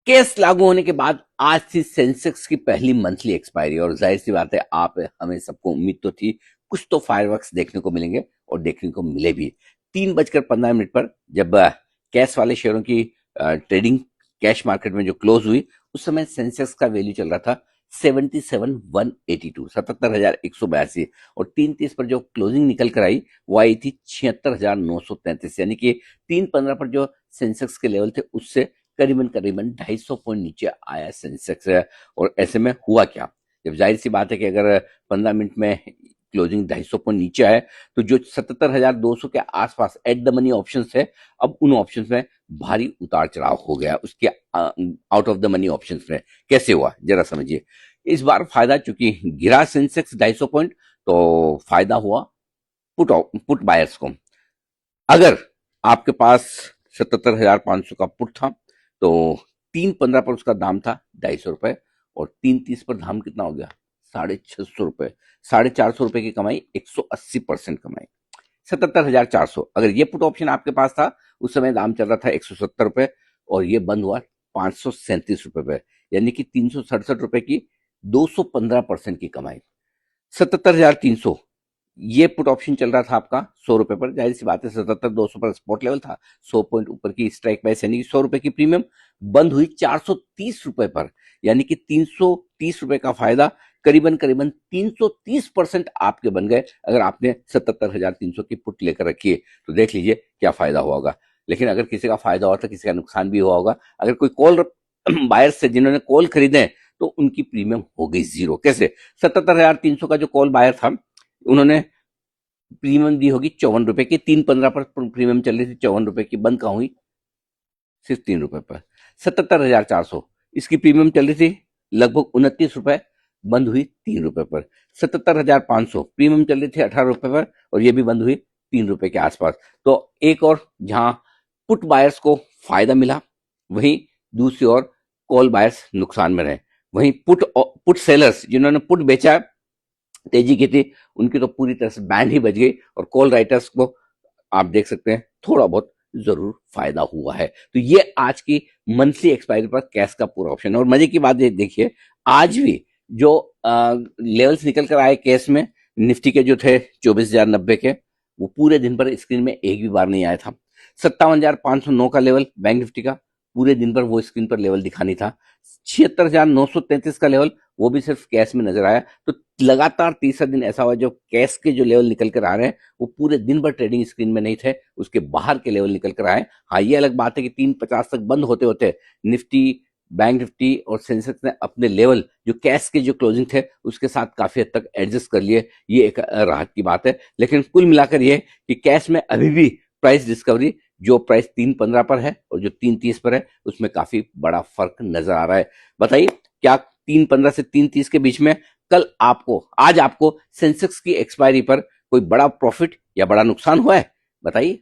Case लागू होने के बाद आज थी सेंसेक्स की पहली मंथली एक्सपायरी और जाहिर सी बात है आप हमें सबको उम्मीद तो थी कुछ तो फायरवर्क्स देखने को मिलेंगे और देखने को मिले भी। 3:15 पर जब कैश वाले शेयरों की ट्रेडिंग कैश मार्केट में जो क्लोज हुई उस समय सेंसेक्स का वैल्यू चल रहा था 77,182 77,182 और 3:30 पर जो क्लोजिंग निकल कर आई वो आई थी 76,933 यानी कि 3:15 पर जो सेंसेक्स के लेवल थे उससे करीबन करीबन 250 पॉइंट नीचे आया सेंसेक्स है। और ऐसे में हुआ क्या, जब जाहिर सी बात है कि अगर 15 मिनट में क्लोजिंग 250 पॉइंट नीचे आए तो जो 77,200 के आसपास एट द मनी ऑप्शंस है अब उन ऑप्शंस में भारी उतार चढ़ाव हो गया उसके out of the money options में। कैसे हुआ जरा समझिए। इस बार फायदा चूंकि गिरा सेंसेक्स 250 पॉइंट तो फायदा हुआ पुट बायर्स को। अगर आपके पास 77,500 का पुट था तो 3:15 पर उसका दाम था 250 रुपए और 3:30 पर दाम कितना हो गया 650 रुपए। 450 रुपए की कमाई 180% कमाई 77,400। अगर ये पुट ऑप्शन आपके पास था उस समय दाम चल रहा था 170 रुपए और ये बंद हुआ 537 रुपए पे यानी कि 367 रुपए की 215% की कमाई। 77,300 ये पुट ऑप्शन चल रहा था आपका 100 रुपए पर। जाहिर सी बात है 77,200 पर स्पॉट लेवल था, 100 पॉइंट ऊपर की स्ट्राइक प्राइस यानी कि 100 रुपए की प्रीमियम बंद हुई 430 रुपए पर यानी कि 330 रुपए का फायदा करीबन करीबन 330% आपके बन गए। अगर आपने 77,300 की पुट लेकर रखी है तो देख लीजिए क्या फायदा हुआ होगा। लेकिन अगर किसी का फायदा हुआ तो किसी का नुकसान भी हुआ होगा। अगर कोई कॉल बायर्स से जिन्होंने कॉल खरीदे तो उनकी प्रीमियम हो गई जीरो। कैसे? 77,300 का जो कॉल बायर था उन्होंने प्रीमियम दी होगी 54 रुपए की। 3:15 पर प्रीमियम चल रही थी 54 रुपए की, बंद कहाँ हुई? सिर्फ 3 रुपए पर। 77,400 इसकी प्रीमियम चल रही थी लगभग 29 रुपए, बंद हुई 3 रुपए पर। 77,500 प्रीमियम चल रही थी 18 रुपए पर और ये भी बंद हुई 3 रुपए के आसपास। तो एक और जहां पुट बायर्स को फायदा मिला वहीं दूसरी ओर कॉल बायर्स नुकसान में रहे। वहीं पुट सेलर्स जिन्होंने पुट बेचा तेजी की थी उनकी तो पूरी तरह से बैंड ही बज गई और कॉल राइटर्स को आप देख सकते हैं थोड़ा बहुत जरूर फायदा हुआ है। तो ये आज की मंथली एक्सपायरी पर कैश का पूरा ऑप्शन है। और मजे की बात ये देखिए आज भी जो लेवल्स निकल कर आए कैश में निफ्टी के जो थे 24,090 के वो पूरे दिन पर स्क्रीन में एक भी बार नहीं आया था। 57,509 का लेवल बैंक निफ्टी का पूरे दिन पर वो स्क्रीन पर लेवल दिखा नहीं था। 76,933 का लेवल वो भी सिर्फ कैश में नजर आया। तो लगातार तीसरा दिन ऐसा हुआ जो कैश के जो लेवल निकल कर आ रहे हैं वो पूरे दिन भर ट्रेडिंग स्क्रीन में नहीं थे, उसके बाहर के लेवल निकल कर आए। हाँ ये अलग बात है कि 350 तक बंद होते होते निफ्टी बैंक निफ्टी और सेंसेक्स ने अपने लेवल जो कैश के जो क्लोजिंग थे उसके साथ काफी हद तक एडजस्ट कर लिए, ये एक राहत की बात है। लेकिन कुल मिलाकर ये कि कैश में अभी भी प्राइस डिस्कवरी जो प्राइस 3:15 पर है और जो 3:30 पर है उसमें काफी बड़ा फर्क नजर आ रहा है। बताइए क्या 3:15 से 3:30 के बीच में कल आपको आज आपको सेंसेक्स की एक्सपायरी पर कोई बड़ा प्रॉफिट या बड़ा नुकसान हुआ है? बताइए।